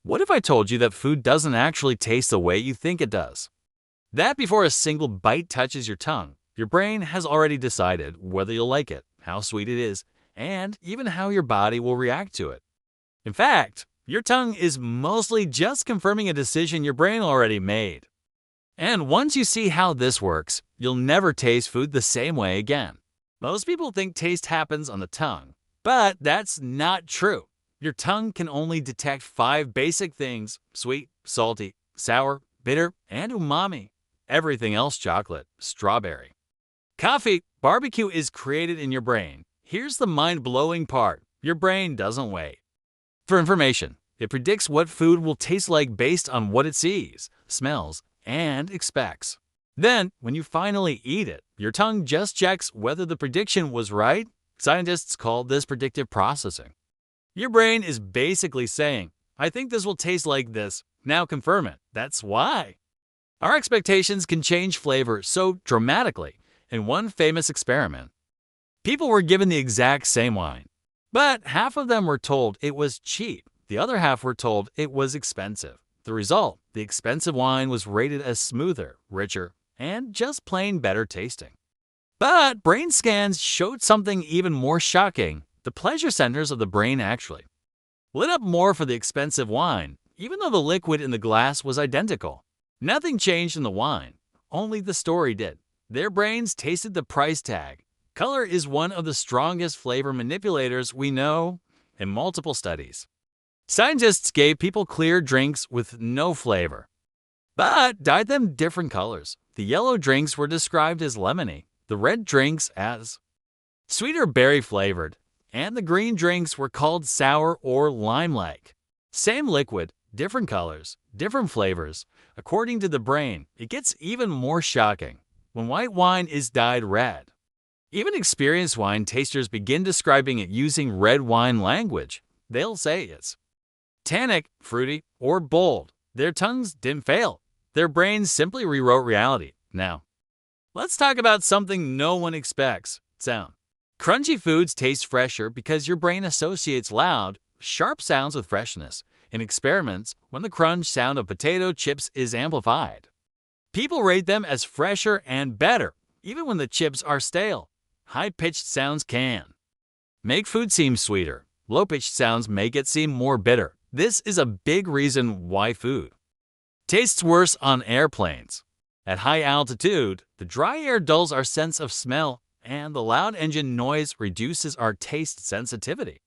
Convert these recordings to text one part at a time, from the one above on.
What if I told you that food doesn't actually taste the way you think it does? That before a single bite touches your tongue, your brain has already decided whether you'll like it, how sweet it is, and even how your body will react to it. In fact, your tongue is mostly just confirming a decision your brain already made. And once you see how this works, you'll never taste food the same way again. Most people think taste happens on the tongue, but that's not true. Your tongue can only detect 5 basic things: sweet, salty, sour, bitter, and umami. Everything else chocolate, strawberry. Coffee, barbecue is created in your brain. Here's the mind-blowing part. Your brain doesn't wait for information. It predicts what food will taste like based on what it sees, smells, and expects. Then, when you finally eat it, your tongue just checks whether the prediction was right. Scientists call this predictive processing. Your brain is basically saying, I think this will taste like this. Now confirm it. That's why. Our expectations can change flavor so dramatically. In one famous experiment, people were given the exact same wine, but half of them were told it was cheap. The other half were told it was expensive. The result, the expensive wine was rated as smoother, richer, and just plain better tasting. But brain scans showed something even more shocking. The pleasure centers of the brain actually lit up more for the expensive wine, even though the liquid in the glass was identical. Nothing changed in the wine, only the story did. Their brains tasted the price tag. Color is one of the strongest flavor manipulators we know. In multiple studies, scientists gave people clear drinks with no flavor, but dyed them different colors. The yellow drinks were described as lemony, the red drinks as sweet or berry-flavored, and the green drinks were called sour or lime-like. Same liquid, different colors, different flavors. According to the brain, it gets even more shocking when white wine is dyed red. Even experienced wine tasters begin describing it using red wine language. They'll say it's tannic, fruity, or bold. Their tongues didn't fail. Their brains simply rewrote reality. Now, let's talk about something no one expects: sound. Crunchy foods taste fresher because your brain associates loud, sharp sounds with freshness. In experiments, when the crunch sound of potato chips is amplified, people rate them as fresher and better, even when the chips are stale. High-pitched sounds can make food seem sweeter. Low-pitched sounds make it seem more bitter. This is a big reason why food tastes worse on airplanes. At high altitude, the dry air dulls our sense of smell, and the loud engine noise reduces our taste sensitivity.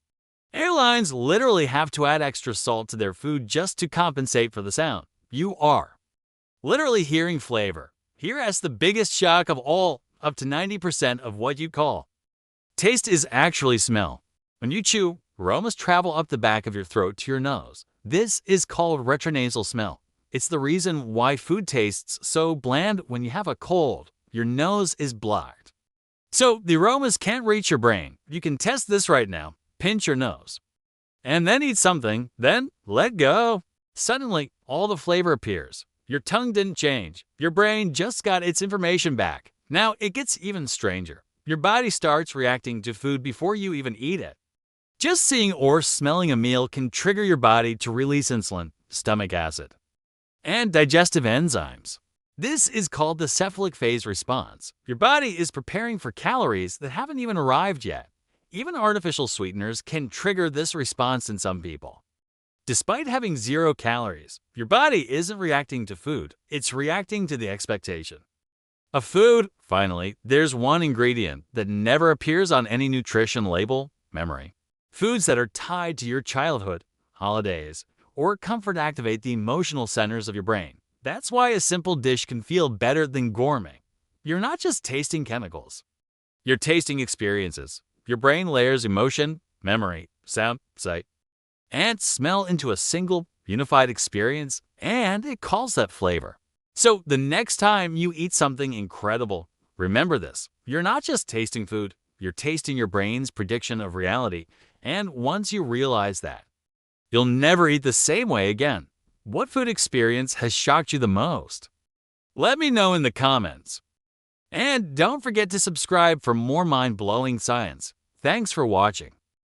Airlines literally have to add extra salt to their food just to compensate for the sound. You are literally hearing flavor. Here is the biggest shock of all: up to 90% of what you call taste is actually smell. When you chew, aromas travel up the back of your throat to your nose. This is called retronasal smell. It's the reason why food tastes so bland when you have a cold. Your nose is blocked, so the aromas can't reach your brain. You can test this right now. Pinch your nose, and then eat something, then let go. Suddenly, all the flavor appears. Your tongue didn't change. Your brain just got its information back. Now it gets even stranger. Your body starts reacting to food before you even eat it. Just seeing or smelling a meal can trigger your body to release insulin, stomach acid, and digestive enzymes. This is called the cephalic phase response. Your body is preparing for calories that haven't even arrived yet. Even artificial sweeteners can trigger this response in some people. Despite having 0 calories, your body isn't reacting to food. It's reacting to the expectation of food. Finally, there's one ingredient that never appears on any nutrition label: memory. Foods that are tied to your childhood, holidays, or comfort activate the emotional centers of your brain. That's why a simple dish can feel better than gourmet. You're not just tasting chemicals. You're tasting experiences. Your brain layers emotion, memory, sound, sight, and smell into a single, unified experience, and it calls that flavor. So the next time you eat something incredible, remember this: you're not just tasting food, you're tasting your brain's prediction of reality. And once you realize that, you'll never eat the same way again. What food experience has shocked you the most? Let me know in the comments. And don't forget to subscribe for more mind-blowing science. Thanks for watching.